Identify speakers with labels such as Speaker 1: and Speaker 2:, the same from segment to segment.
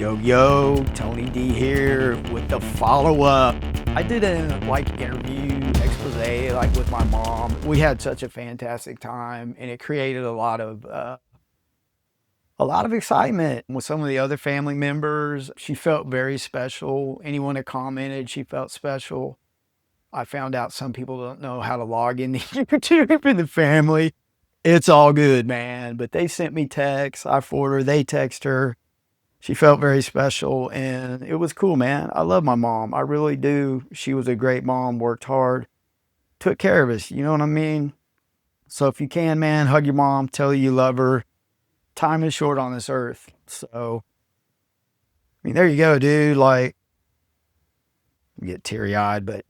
Speaker 1: Yo, yo, Tony D here with the follow-up. I did an interview expose with my mom. We had such a fantastic time and it created a lot of excitement with some of the other family members. She felt very special. Anyone that commented, she felt special. I found out some people don't know how to log into YouTube in the family. It's all good, man. But they sent me texts. I forwarded her, they text her. She felt very special and it was cool, man. I love my mom. I really do. She was a great mom, worked hard, took care of us. You know what I mean? So if you can, man, hug your mom, tell her you love her. Time is short on this earth. So, I mean, there you go, dude. Like, I get teary eyed, but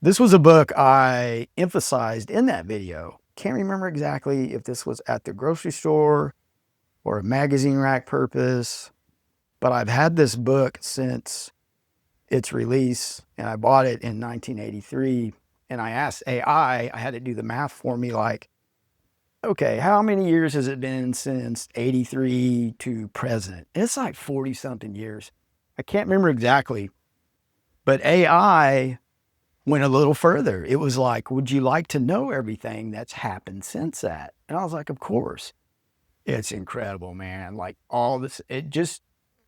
Speaker 1: this was a book I emphasized in that video. Can't remember exactly if this was at the grocery store or a magazine rack purpose, but I've had this book since its release and I bought it in 1983. And I asked AI, I had to do the math for me, like, okay, how many years has it been since 83 to present? And it's like 40 something years. I can't remember exactly, but AI went a little further. It was like, would you like to know everything that's happened since that? And I was like, of course. It's incredible, man. Like all this, it just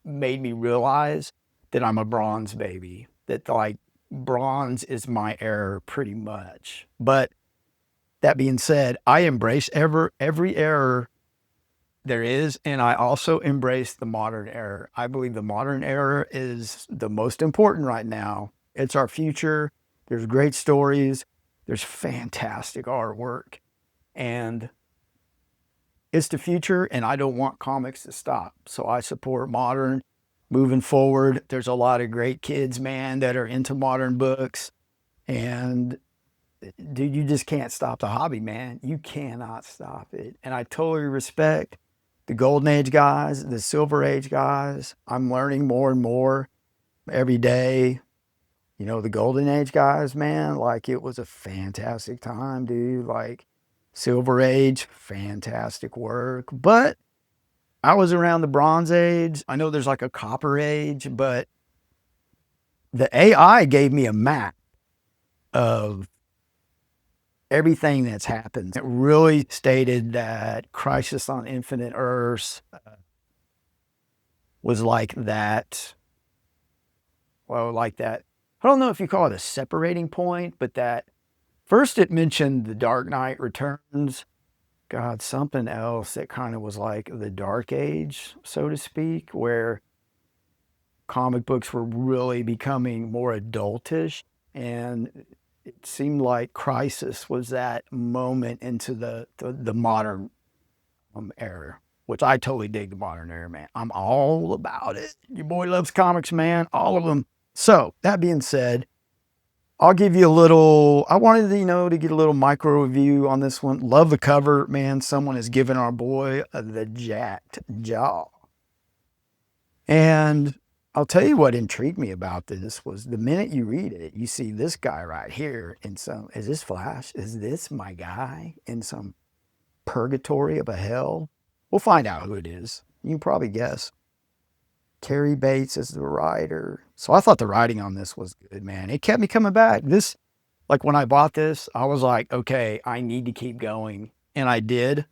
Speaker 1: made me realize that I'm a bronze baby, that like bronze is my era pretty much. But that being said, I embrace every error there is, and I also embrace the modern era. I believe the modern era is the most important right now. It's our future. There's great stories. There's fantastic artwork. And it's the future, and I don't want comics to stop. So I support modern moving forward. There's a lot of great kids, man, that are into modern books. And dude, you just can't stop the hobby, man. You cannot stop it. And I totally respect the Golden Age guys, the Silver Age guys. I'm learning more and more every day. You know, the Golden Age guys, man, like it was a fantastic time, dude. Like Silver Age, fantastic work. But I was around the Bronze Age. I know there's like a Copper Age, but the AI gave me a map of everything that's happened. It really stated that Crisis on Infinite Earths was like that. Well, like that. I don't know if you call it a separating point, but that first it mentioned the Dark Knight Returns. God, something else that kind of was like the Dark Age, so to speak, where comic books were really becoming more adultish. And it seemed like Crisis was that moment into the modern era, which I totally dig the modern era, man. I'm all about it. Your boy loves comics, man, all of them. So that being said, I'll give you a little, I wanted to, to get a little micro review on this one. Love the cover, man. Someone has given our boy the jacked jaw. And I'll tell you what intrigued me about this was the minute you read it, you see this guy right here in some, is this Flash? Is this my guy in some purgatory of a hell? We'll find out who it is. You can probably guess. Terry Bates is the writer. So I thought the writing on this was good, man. It kept me coming back. This, like when I bought this, I was like, okay, I need to keep going. And I did.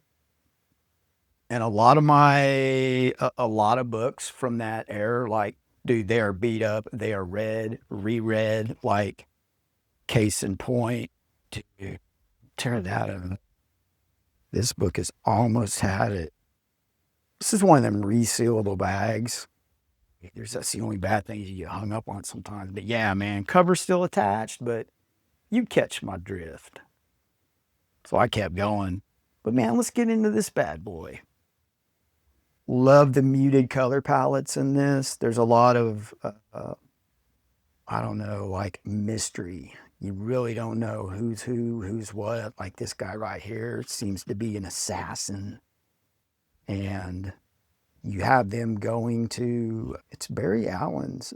Speaker 1: And a lot of books from that era, like, dude, they are beat up. They are read, reread, like, case in point. Dude, tear that up. This book has almost had it. This is one of them resealable bags. That's the only bad thing you get hung up on sometimes. But yeah, man, cover's still attached, but you catch my drift. So I kept going. But man, let's get into this bad boy. Love the muted color palettes in this. There's a lot of, I don't know, like mystery. You really don't know who's who, who's what. Like this guy right here seems to be an assassin. And you have them going to, it's Barry Allen's,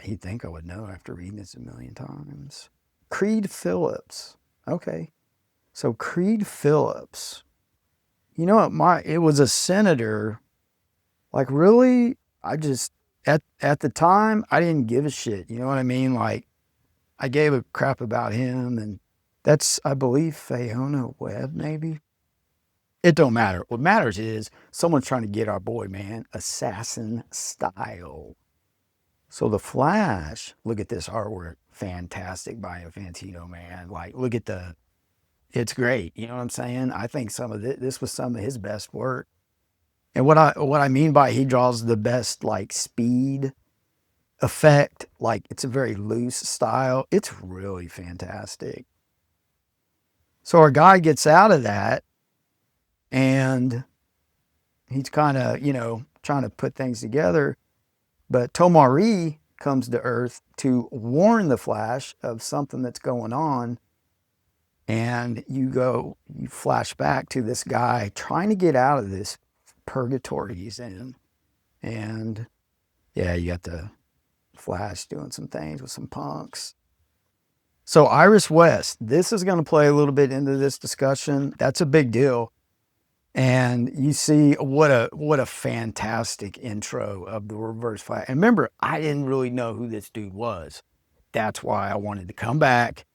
Speaker 1: you'd think I would know after reading this a million times. Creed Phillips. Okay. So Creed Phillips, you know what, it was a senator, like really, I just, at the time, I didn't give a shit. You know what I mean? Like, I gave a crap about him, and that's, I believe, Fiona Webb, maybe. It don't matter. What matters is someone's trying to get our boy, man, assassin style. So the Flash, look at this artwork, fantastic by Infantino, man. Like, look at it's great. You know what I'm saying? I think some of this was some of his best work. And what I mean by he draws the best like speed effect, like it's a very loose style. It's really fantastic. So our guy gets out of that and he's kind of, trying to put things together. But Tomari comes to Earth to warn the Flash of something that's going on. And you flash back to this guy trying to get out of this purgatory he's in. And yeah, you got the Flash doing some things with some punks. So Iris West, this is going to play a little bit into this discussion. That's a big deal. And you see what a fantastic intro of the Reverse Flash. And remember, I didn't really know who this dude was. That's why I wanted to come back.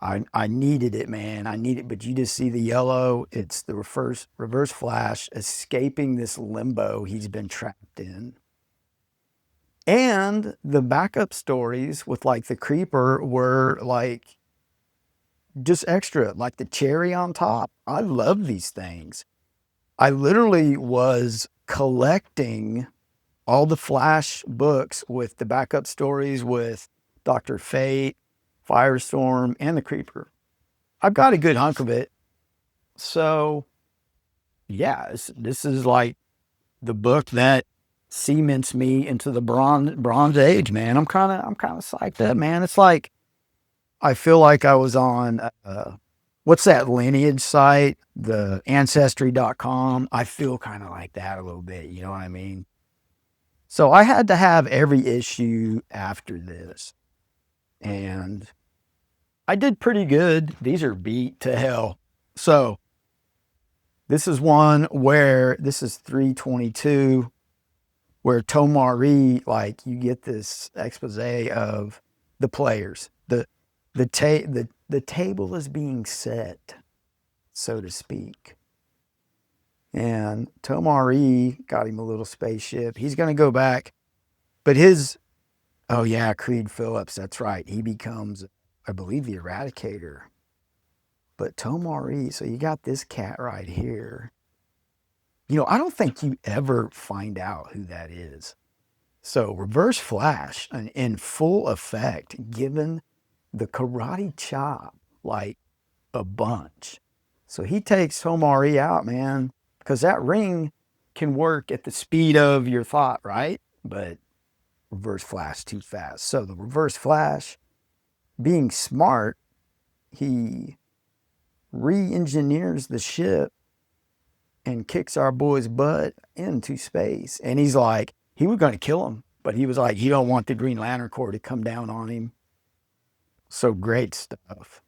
Speaker 1: I needed it, man. I need it. But you just see the yellow. It's the reverse Flash escaping this limbo he's been trapped in. And the backup stories with like the Creeper were like just extra, like the cherry on top. I love these things. I literally was collecting all the Flash books with the backup stories with Dr. Fate, Firestorm, and the Creeper. I've got a good hunk of it. So, yeah, this is like the book that cements me into the Bronze Age, man. I'm kind of psyched up, man. It's like I feel like I was on what's that lineage site, the ancestry.com. I feel kind of like that a little bit, you know what I mean? So I had to have every issue after this. And I did pretty good. These are beat to hell. So this is one where this is 322 where Tomari, like you get this expose of the players. The table is being set, so to speak. And Tomari got him a little spaceship. He's going to go back. But oh yeah, Creed Phillips, that's right. He becomes, I believe, the Eradicator. But Tomari, so you got this cat right here. I don't think you ever find out who that is. So Reverse Flash in full effect, given the karate chop like a bunch. So he takes Tomari out, man, because that ring can work at the speed of your thought, right? But Reverse Flash too fast. So the Reverse Flash, being smart, he re-engineers the ship and kicks our boy's butt into space. And he's like, he was going to kill him, but he was like, he don't want the Green Lantern Corps to come down on him. So great stuff.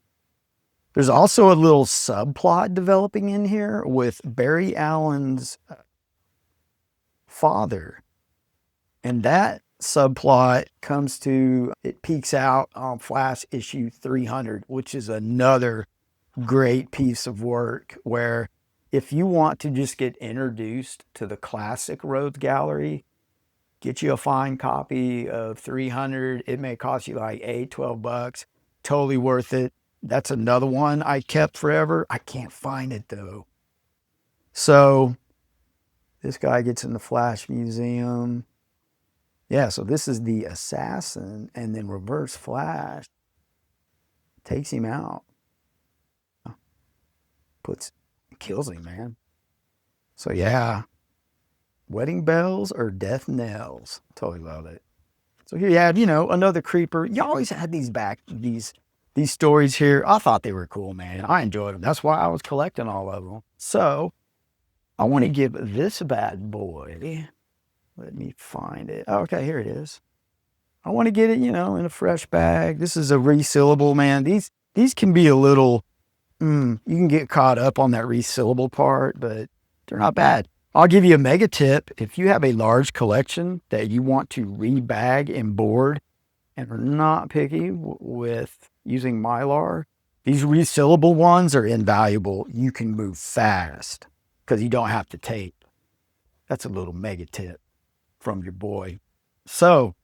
Speaker 1: There's also a little subplot developing in here with Barry Allen's father. And that subplot it peaks out on Flash issue 300, which is another great piece of work where if you want to just get introduced to the classic Rogues Gallery, get you a fine copy of 300. It may cost you like $12. Totally worth it. That's another one I kept forever. I can't find it though. So this guy gets in the Flash Museum. Yeah, so this is the assassin, and then Reverse Flash takes him out. Kills him, man. So yeah, wedding bells or death knells. Totally love it. So here you have, another Creeper. You always had these stories here. I thought they were cool, man. I enjoyed them. That's why I was collecting all of them. So I want to give this bad boy, let me find it. Oh, okay, here it is. I want to get it, in a fresh bag. This is a resealable, man. These can be a little, you can get caught up on that resealable part, but they're not bad. I'll give you a mega tip. If you have a large collection that you want to rebag and board and are not picky with using Mylar, these resealable ones are invaluable. You can move fast because you don't have to tape. That's a little mega tip from your boy. So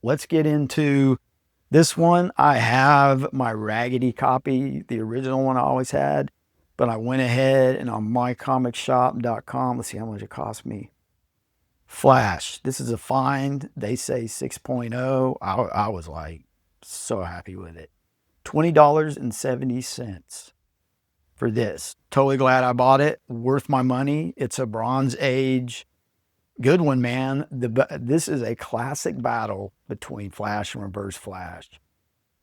Speaker 1: let's get into this one. I have my raggedy copy, the original one I always had, but I went ahead and on mycomicshop.com, let's see how much it cost me. Flash. This is a find. They say 6.0. I was like so happy with it. $20.70 for this. Totally glad I bought it. Worth my money. It's a Bronze Age. Good one, man. This is a classic battle between Flash and Reverse Flash.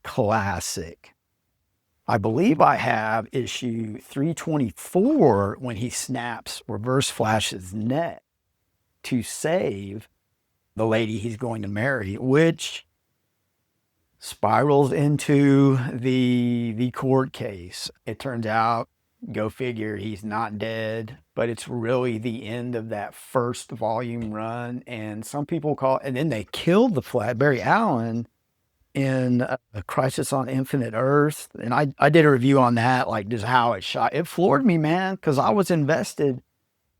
Speaker 1: Classic. I believe I have issue 324 when he snaps Reverse Flash's neck to save the lady he's going to marry, which spirals into the court case. It turns out, go figure, he's not dead, but it's really the end of that first volume run. And some people call it, and then they killed the Flat Barry Allen in A Crisis on Infinite Earth. And I did a review on that, like just how it shot. It floored me, man, because I was invested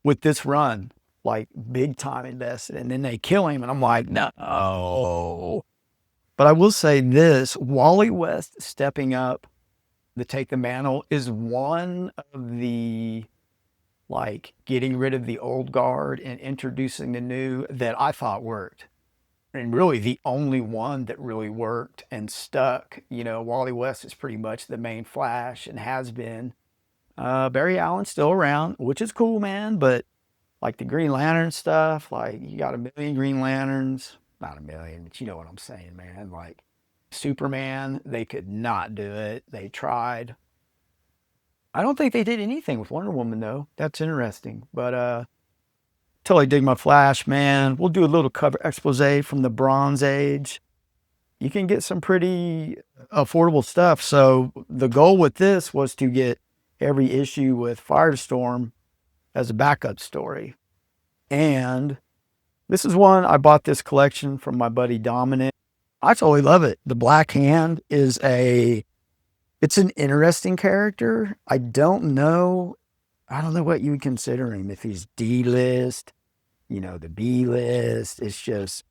Speaker 1: with this run, like big time invested. And then they kill him, and I'm like, no. But I will say this, Wally West stepping up to take the mantle is one of the, like, getting rid of the old guard and introducing the new that I thought worked. And really the only one that really worked and stuck. You know, Wally West is pretty much the main Flash and has been. Barry Allen's still around, which is cool, man. But like the Green Lantern stuff, like you got a million Green Lanterns. Not a million, but you know what I'm saying, man. Like Superman, they could not do it. They tried. I don't think they did anything with Wonder Woman, though. That's interesting. But totally dig my Flash, man. We'll do a little cover expose from the Bronze Age. You can get some pretty affordable stuff. So the goal with this was to get every issue with Firestorm as a backup story. And this is one, I bought this collection from my buddy Dominic. I totally love it. The Black Hand is it's an interesting character. I don't know what you would consider him. If he's D-list, you know, the B-list. It's just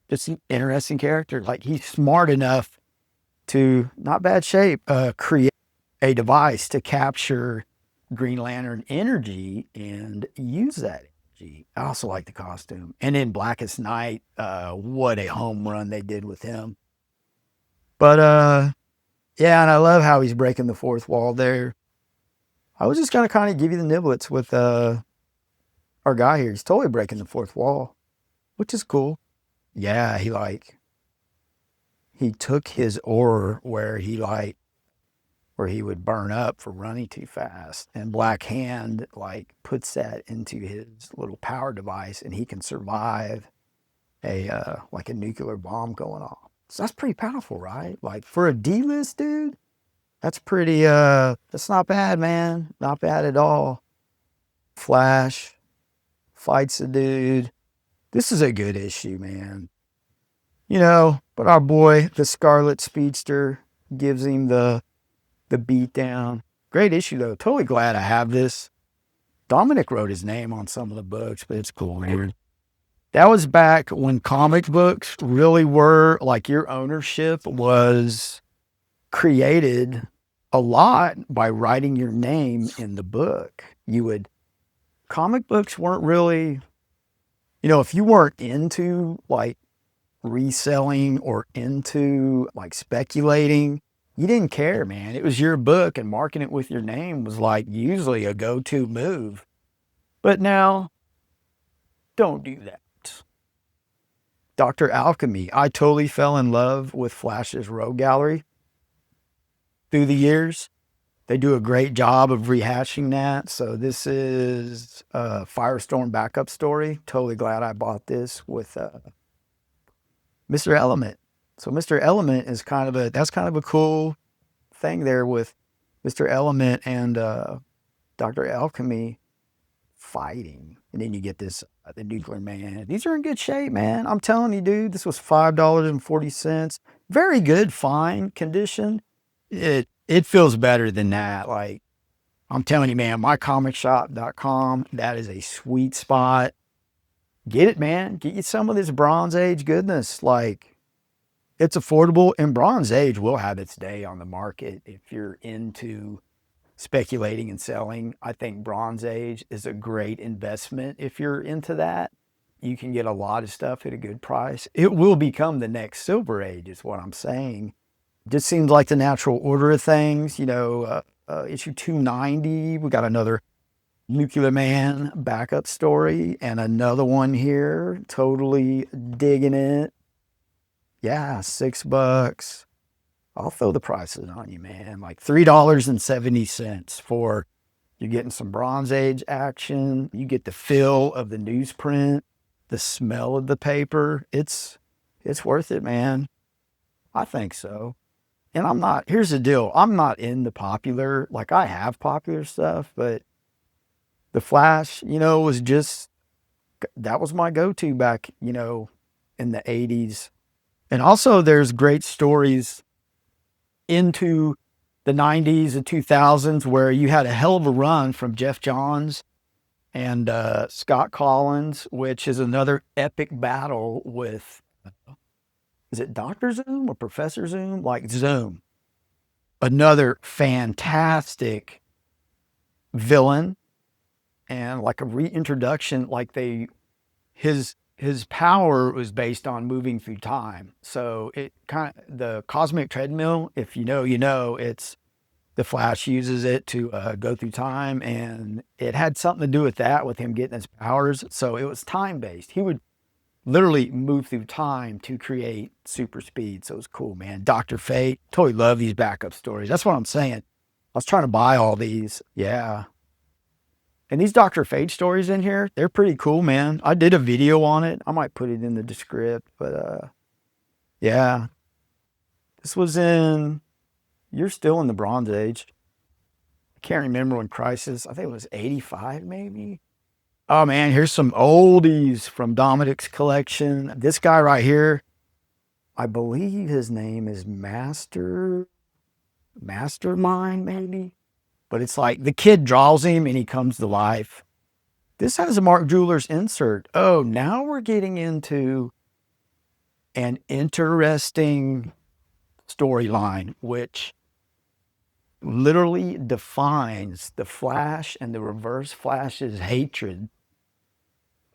Speaker 1: an interesting character. Like he's smart enough to, not bad shape, create a device to capture Green Lantern energy and use that energy. I also like the costume. And then Blackest Night, what a home run they did with him. But yeah, and I love how he's breaking the fourth wall there. I was just gonna kind of give you the niblets with our guy here. He's totally breaking the fourth wall, which is cool. Yeah, he took his ore where he would burn up for running too fast. And Black Hand like puts that into his little power device, and he can survive a like a nuclear bomb going off. So that's pretty powerful, right? Like for a D-list dude, that's pretty that's not bad, man. Not bad at all. Flash fights a dude. This is a good issue, man. You know, but our boy, the Scarlet Speedster, gives him the beat down. Great issue though. Totally glad I have this. Dominic wrote his name on some of the books, but it's cool, man. That was back when comic books really were like your ownership was created a lot by writing your name in the book. Comic books weren't really, you know, if you weren't into like reselling or into like speculating, you didn't care, man. It was your book, and marking it with your name was like usually a go-to move. But now, don't do that. Dr. Alchemy. I totally fell in love with Flash's Rogue Gallery through the years. They do a great job of rehashing that. So this is a Firestorm backup story. Totally glad I bought this with Mr. Element. So Mr. Element is that's kind of a cool thing there with Mr. Element and Dr. Alchemy fighting. And then you get this, the Nuclear Man. These are in good shape, man. I'm telling you, dude, this was $5.40. Very good, fine condition. It feels better than that. Like, I'm telling you, man, mycomicshop.com, that is a sweet spot. Get it, man. Get you some of this Bronze Age goodness. Like, it's affordable, and Bronze Age will have its day on the market if you're into speculating and selling. I think Bronze Age is a great investment if you're into that. You can get a lot of stuff at a good price. It will become the next Silver Age, is what I'm saying. Just seems like the natural order of things. Issue 290, we got another Nuclear Man backup story and another one here. Totally digging it. Yeah, $6. I'll throw the prices on you, man. Like $3.70 for, you're getting some Bronze Age action. You get the feel of the newsprint, the smell of the paper. It's worth it, man. I think so. And here's the deal. I'm not into popular, like I have popular stuff, but the Flash, was just, that was my go-to back, in the 80s. And also there's great stories into the 90s and 2000s where you had a hell of a run from Jeff Johns and Scott Collins, which is another epic battle with, is it Dr. Zoom or Professor Zoom? Like Zoom. Another fantastic villain and like a reintroduction, like his power was based on moving through time. So it kind of, the cosmic treadmill, if you know, it's the Flash uses it to go through time, and it had something to do with that, with him getting his powers. So it was time based. He would literally move through time to create super speed. So it was cool, man. Dr. Fate, totally love these backup stories. That's what I'm saying. I was trying to buy all these. Yeah. And these Dr. Fate stories in here, they're pretty cool, man. I did a video on it. I might put it in the description, but yeah. This was you're still in the Bronze Age. I can't remember when Crisis, I think it was 85 maybe. Oh man, here's some oldies from Dominic's collection. This guy right here, I believe his name is Mastermind maybe. But it's like the kid draws him and he comes to life. This has a Mark Jewelers insert. Oh, now we're getting into an interesting storyline, which literally defines the Flash and the Reverse Flash's hatred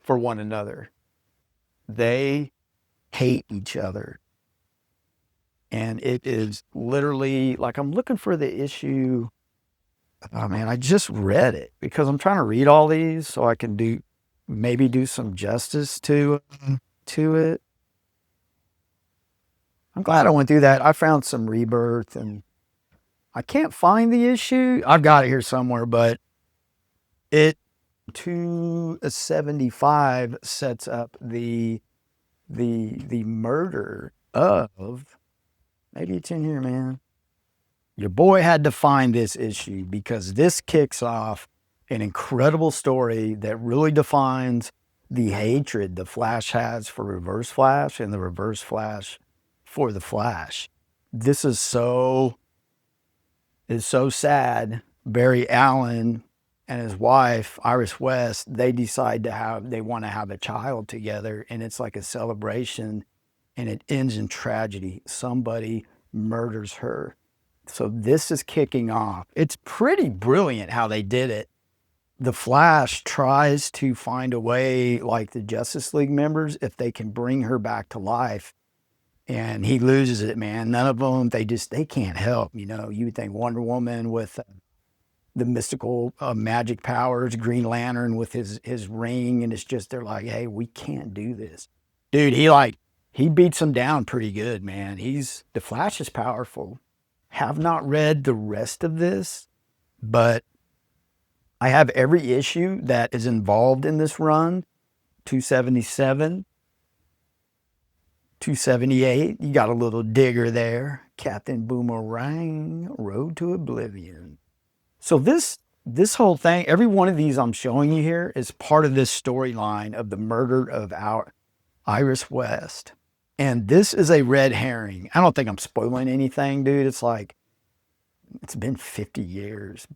Speaker 1: for one another. They hate each other. And it is literally like, I'm looking for the issue. Oh man, I just read it because I'm trying to read all these so I can maybe do some justice to it. I'm glad I went through that. I found some Rebirth, and I can't find the issue. I've got it here somewhere, but it 275 sets up the murder of, maybe it's in here, man. Your boy had to find this issue because this kicks off an incredible story that really defines the hatred the Flash has for Reverse Flash and the Reverse Flash for the Flash. This is so sad. Barry Allen and his wife, Iris West, they decide they want to have a child together, and it's like a celebration, and it ends in tragedy. Somebody murders her. So this is kicking off. It's pretty brilliant how they did it. The Flash tries to find a way, like the Justice League members, if they can bring her back to life. And he loses it, man. None of them, they can't help. You would think Wonder Woman with the mystical magic powers, Green Lantern with his ring, and it's just, they're like, hey, we can't do this. Dude, he beats him down pretty good, man. The Flash is powerful. Have not read the rest of this, but I have every issue that is involved in this run. 277, 278. You got a little digger there. Captain Boomerang, Road to Oblivion. So this this whole thing, every one of these I'm showing you here is part of this storyline of the murder of our Iris West. And this is a red herring. I don't think I'm spoiling anything, dude. It's like, it's been 50 years.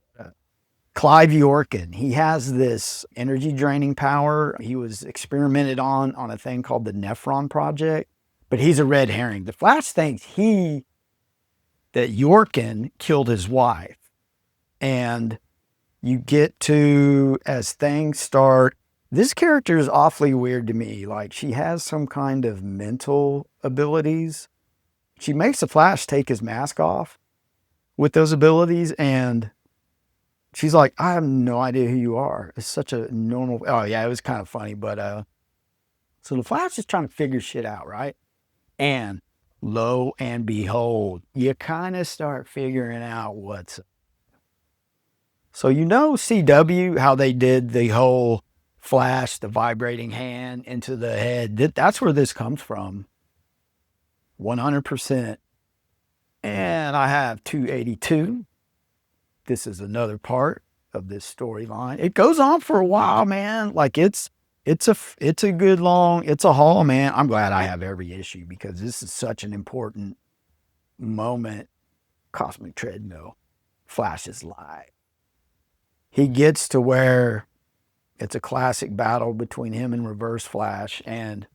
Speaker 1: Clive Yorkin, he has this energy draining power. He was experimented on a thing called the Nephron Project, but he's a red herring. The Flash thinks that Yorkin killed his wife. And you get to, as things start, this character is awfully weird to me. Like, she has some kind of mental abilities. She makes the Flash take his mask off with those abilities, and she's like, I have no idea who you are. It's such a normal, oh yeah, it was kind of funny, but so the Flash is trying to figure shit out, right? And lo and behold, you kind of start figuring out what's. So you know CW, how they did the whole Flash, the vibrating hand into the head. That's where this comes from. 100%. And I have 282. This is another part of this storyline. It goes on for a while, man. Like it's a good long, it's a haul, man. I'm glad I have every issue because this is such an important moment. Cosmic Treadmill, Flash's life. He gets to where it's a classic battle between him and Reverse Flash, and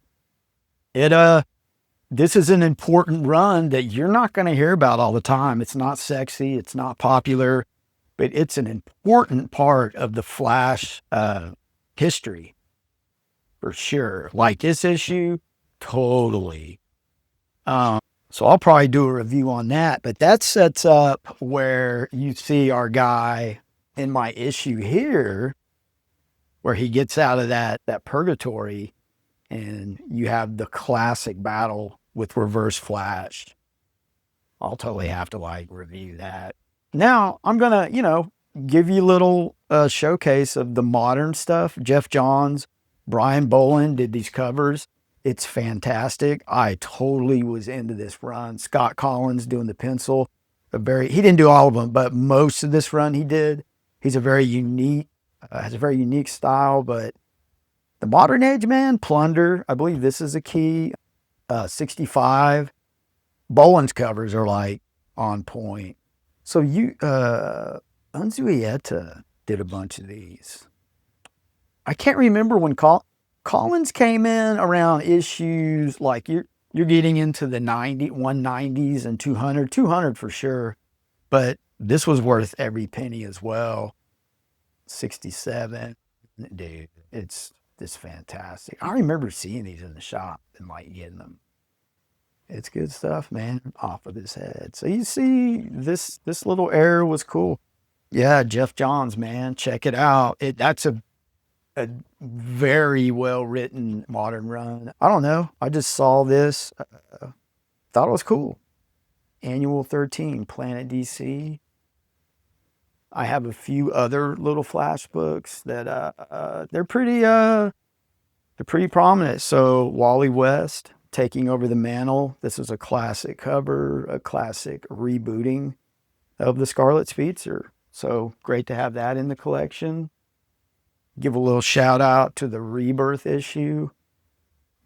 Speaker 1: this is an important run that you're not going to hear about all the time. It's not sexy, it's not popular, but it's an important part of the Flash history for sure. Like this issue, totally. So I'll probably do a review on that, but that sets up where you see our guy in my issue here, where he gets out of that purgatory, and you have the classic battle with Reverse Flash. I'll totally have to like review that. Now I'm gonna, give you a little showcase of the modern stuff. Jeff Johns, Brian Boland did these covers. It's fantastic. I totally was into this run. Scott Collins doing the pencil. He didn't do all of them, but most of this run he did. He's a very unique, has a very unique style, but the modern age, man, Plunder, I believe this is a key, 65. Boland's covers are like on point. So Unzuieta did a bunch of these. I can't remember when Collins came in around issues, like you're getting into the 190s and 200 for sure, but this was worth every penny as well. 67, dude, it's fantastic. I remember seeing these in the shop and like getting them. It's good stuff, man, off of his head. So you see, this little error was cool. Yeah, Jeff Johns, man, check it out. That's a very well written modern run. I don't know. I just saw this, thought it was cool. Annual 13, Planet DC. I have a few other little Flash books that they're pretty prominent. So Wally West taking over the mantle. This is a classic cover, a classic rebooting of the Scarlet Speedster. So great to have that in the collection. Give a little shout out to the Rebirth issue.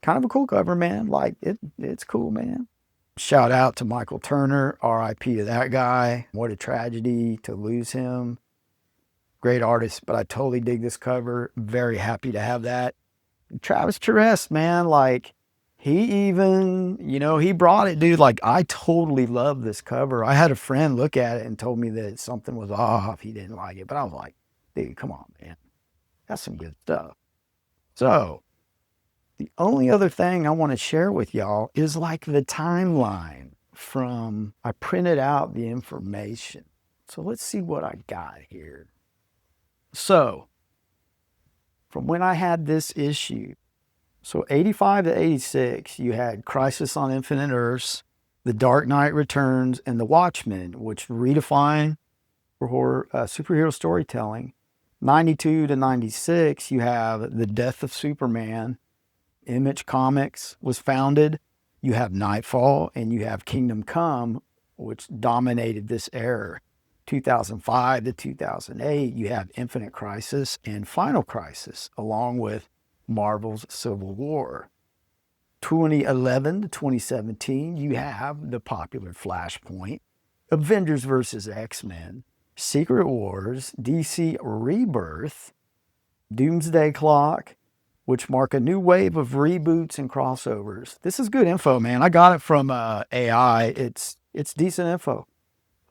Speaker 1: Kind of a cool cover, man. Like it's cool, man. Shout out to Michael Turner, RIP to that guy. What a tragedy to lose him. Great artist, but I totally dig this cover. Very happy to have that. Travis Charest, man, like he even, he brought it, dude. Like I totally love this cover. I had a friend look at it and told me that something was off. He didn't like it, but I was like, dude, come on, man. That's some good stuff. So the only other thing I want to share with y'all is like the timeline I printed out the information. So let's see what I got here. So from when I had this issue, so 85 to 86, you had Crisis on Infinite Earths, The Dark Knight Returns, and The Watchmen, which redefined for superhero storytelling. 92 to 96, you have The Death of Superman. Image Comics was founded. You have Nightfall, and you have Kingdom Come, which dominated this era. 2005 to 2008, you have Infinite Crisis and Final Crisis, along with Marvel's Civil War. 2011 to 2017, you have the popular Flashpoint, Avengers vs. X-Men, Secret Wars, DC Rebirth, Doomsday Clock, which mark a new wave of reboots and crossovers. This is good info, man. I got it from AI. It's decent info.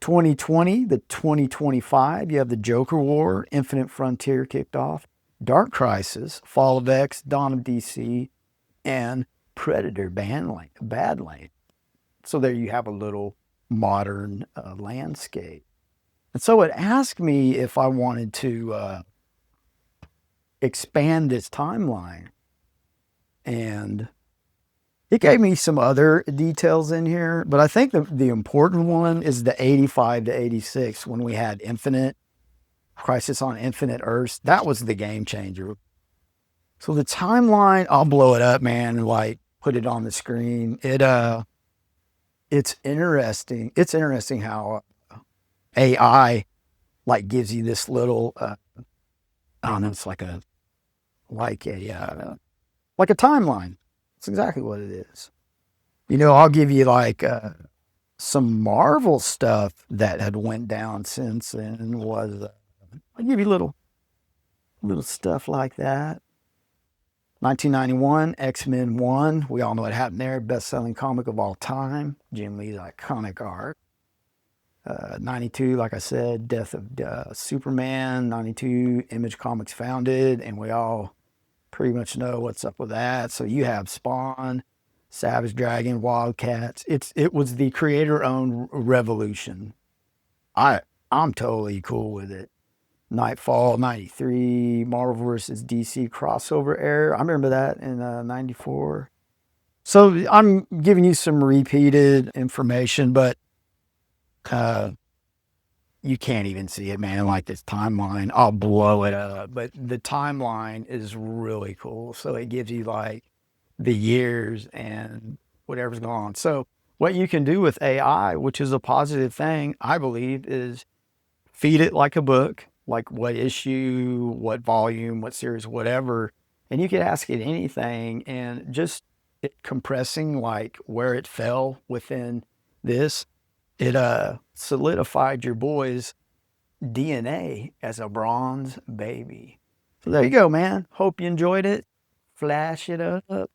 Speaker 1: 2020 to 2025, you have the Joker War, Infinite Frontier kicked off, Dark Crisis, Fall of X, Dawn of DC, and Predator Badlands. So there you have a little modern landscape. And so it asked me if I wanted to expand this timeline. And it gave me some other details in here, but I think the important one is the 85 to 86 when we had Infinite Crisis on Infinite Earths. That was the game changer. So the timeline, I'll blow it up, man, and like put it on the screen. It's interesting. It's interesting how AI like gives you this little I don't know, it's like a timeline. That's exactly what it is. You know, I'll give you like some Marvel stuff that had went down since then. I'll give you little stuff like that. 1991, X-Men 1. We all know what happened there. Best-selling comic of all time. Jim Lee's iconic art. 92, like I said, Death of Superman. 92, Image Comics founded, and we all pretty much know what's up with that. So you have Spawn, Savage Dragon, Wildcats. It was the creator-owned revolution. I'm totally cool with it. Nightfall, 93, Marvel vs. DC crossover era. I remember that in 94. So I'm giving you some repeated information, but you can't even see it, man. Like this timeline, I'll blow it up. But the timeline is really cool. So it gives you like the years and whatever's going on. So what you can do with AI, which is a positive thing, I believe, is feed it like a book, like what issue, what volume, what series, whatever. And you could ask it anything, and just it compressing like where it fell within this, it solidified your boy's DNA as a bronze baby. So there you go, man. Hope you enjoyed it. Flash it up.